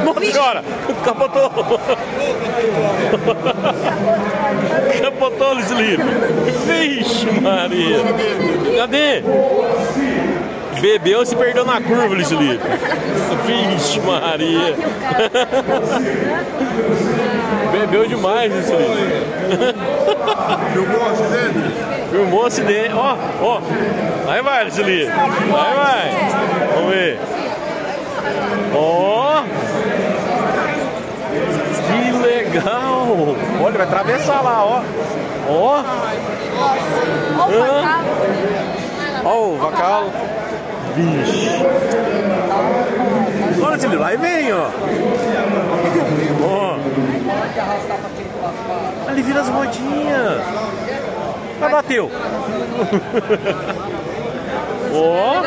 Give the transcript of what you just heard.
Nossa senhora! Capotou! Capotou, Lucilino! Vixe, Maria! Cadê? Bebeu e se perdeu na curva, Lucilino! Vixe, Maria! Bebeu demais, Lucilino! Filmou o acidente? Filmou o acidente! Ó, ó! Aí vai, Lucilino! Aí vai! Vamos ver! Ó! Que legal! Olha, vai atravessar lá, ó! Ó! Ó o vacalo! Vixe! Olha esse lá e vem, ó! Ó! Ali vira as rodinhas! Mas bateu! Ó!